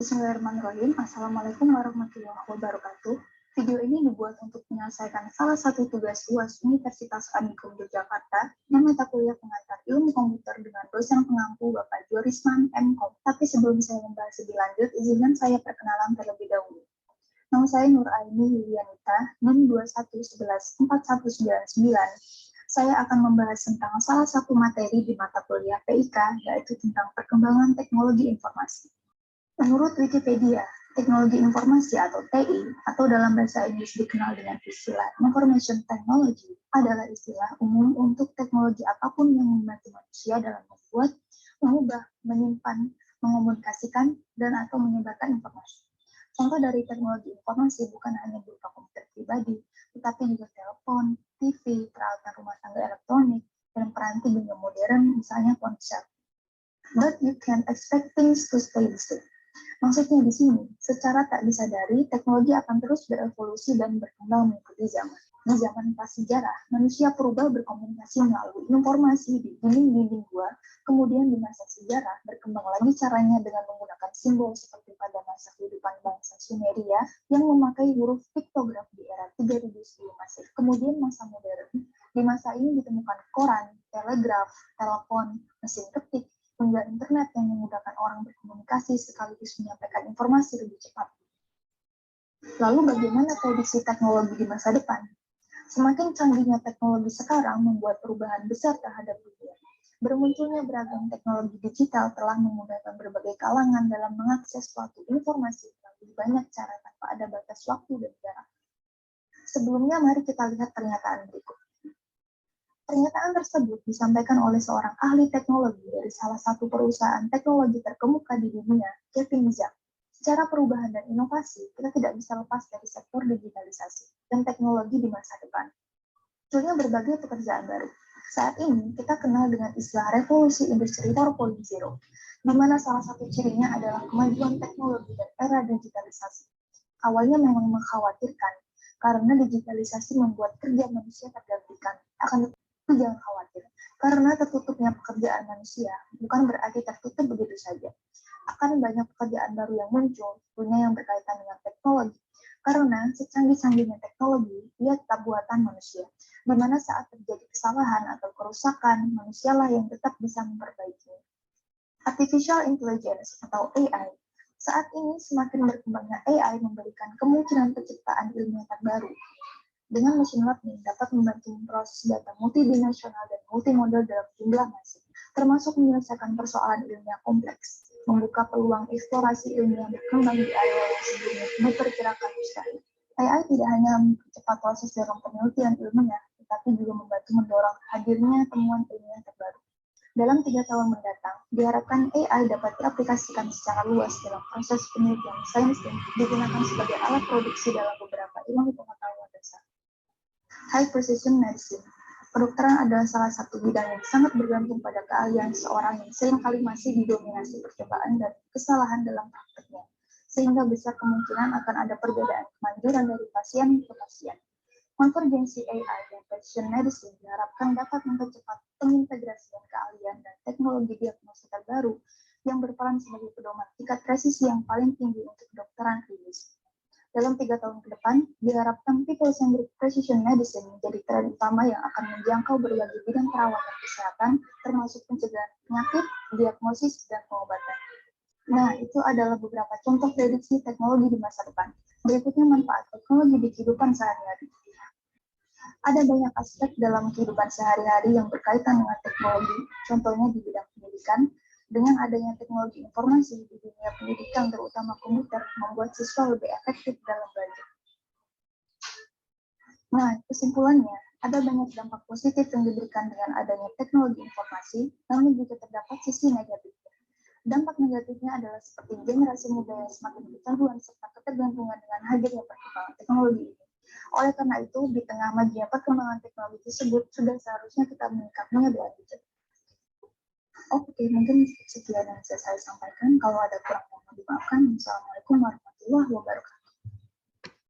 Bismillahirrahmanirrahim. Assalamualaikum warahmatullahi wabarakatuh. Video ini dibuat untuk menyelesaikan salah satu tugas UAS Universitas Amikum Yogyakarta yang mata kuliah pengantar ilmu komputer dengan dosen pengampu Bapak Jorisman M.Com. Tapi sebelum saya membahas lebih lanjut, izinkan saya perkenalan terlebih dahulu. Nama saya Nur Aini Yulianita, NIM 21114199. Saya akan membahas tentang salah satu materi di mata kuliah PIK, yaitu tentang perkembangan teknologi informasi. Menurut Wikipedia, teknologi informasi atau TI, atau dalam bahasa Inggris dikenal dengan istilah Information Technology, adalah istilah umum untuk teknologi apapun yang membantu manusia dalam membuat, mengubah, menyimpan, mengomunikasikan, dan atau menyebarkan informasi. Contoh dari teknologi informasi bukan hanya berupa komputer pribadi, tetapi juga telepon, TV, peralatan rumah tangga elektronik, dan peranti dunia modern, misalnya ponsel. But you can expect things to stay the same. Maksudnya di sini, secara tak disadari, teknologi akan terus berevolusi dan berkembang mengikuti zaman. Di zaman prasejarah, manusia purba berkomunikasi melalui informasi di dinding-dinding gua, kemudian di masa sejarah, berkembang lagi caranya dengan menggunakan simbol seperti pada masa kehidupan bangsa Sumeria yang memakai huruf piktograf di era 3000 sebelum Masehi. Kemudian masa modern, di masa ini ditemukan koran, telegraf, telepon, mesin ketik, hingga internet yang memudahkan orang berkomunikasi sekaligus menyampaikan informasi lebih cepat. Lalu bagaimana prediksi teknologi di masa depan? Semakin canggihnya teknologi sekarang membuat perubahan besar terhadap dunia. Bermunculnya beragam teknologi digital telah memudahkan berbagai kalangan dalam mengakses suatu informasi melalui banyak cara tanpa ada batas waktu dan jarak. Sebelumnya mari kita lihat pernyataan berikut. Pernyataan tersebut disampaikan oleh seorang ahli teknologi dari salah satu perusahaan teknologi terkemuka di dunia, Kevin Zhang. Secara perubahan dan inovasi, kita tidak bisa lepas dari sektor digitalisasi dan teknologi di masa depan. Munculnya berbagai pekerjaan baru. Saat ini, kita kenal dengan istilah revolusi industri 4.0, di mana salah satu cirinya adalah kemajuan teknologi dan era digitalisasi. Awalnya memang mengkhawatirkan, karena digitalisasi membuat kerja manusia tergantikan. Jangan khawatir, karena tertutupnya pekerjaan manusia bukan berarti tertutup begitu saja. Akan banyak pekerjaan baru yang muncul, tentunya yang berkaitan dengan teknologi. Karena secanggih-canggihnya teknologi, ia tetap buatan manusia, di mana saat terjadi kesalahan atau kerusakan, manusialah yang tetap bisa memperbaikinya. Artificial Intelligence atau AI. Saat ini semakin berkembangnya AI memberikan kemungkinan penciptaan ilmiah terbaru. Dengan mesin learning dapat membantu memproses data multidimensional dan multimodal dalam jumlah masif, termasuk menyelesaikan persoalan ilmiah kompleks, membuka peluang eksplorasi ilmiah berkembang di area yang sebelumnya diperkirakan mustahil. AI tidak hanya mempercepat proses dalam penelitian ilmiah, tetapi juga membantu mendorong hadirnya temuan ilmiah terbaru. Dalam 3 tahun mendatang, diharapkan AI dapat diaplikasikan secara luas dalam proses penelitian sains dan digunakan sebagai alat produksi dalam beberapa ilmu pengetahuan dasar. High Precision Medicine. Kedokteran adalah salah satu bidang yang sangat bergantung pada keahlian seseorang yang seringkali masih didominasi percobaan dan kesalahan dalam prakteknya, sehingga besar kemungkinan akan ada perbedaan kemanjuran dari pasien ke pasien. Konvergensi AI dan precision medicine diharapkan dapat mempercepat pengintegrasian keahlian dan teknologi diagnosis terbaru yang berperan sebagai pedoman tingkat presisi yang paling tinggi untuk kedokteran klinis. Dalam 3 tahun ke depan, diharapkan people-centric precision medicine menjadi tren utama yang akan menjangkau berbagai bidang perawatan kesehatan, termasuk pencegahan penyakit, diagnosis, dan pengobatan. Nah, itu adalah beberapa contoh prediksi teknologi di masa depan. Berikutnya manfaat teknologi di kehidupan sehari-hari. Ada banyak aspek dalam kehidupan sehari-hari yang berkaitan dengan teknologi, contohnya di bidang pendidikan. Dengan adanya teknologi informasi di dunia pendidikan, terutama komputer, membuat siswa lebih efektif dalam belajar. Nah, kesimpulannya, ada banyak dampak positif yang diberikan dengan adanya teknologi informasi, namun juga terdapat sisi negatifnya. Dampak negatifnya adalah seperti generasi muda yang semakin kecanduan serta ketergantungan dengan hadirnya perkembangan teknologi ini. Oleh karena itu, di tengah majunya perkembangan teknologi tersebut, sudah seharusnya kita menyikapinya dengan bijak. Oke, mungkin sekian yang bisa saya sampaikan. Kalau ada kurang mohon dimaafkan. Assalamualaikum warahmatullahi wabarakatuh.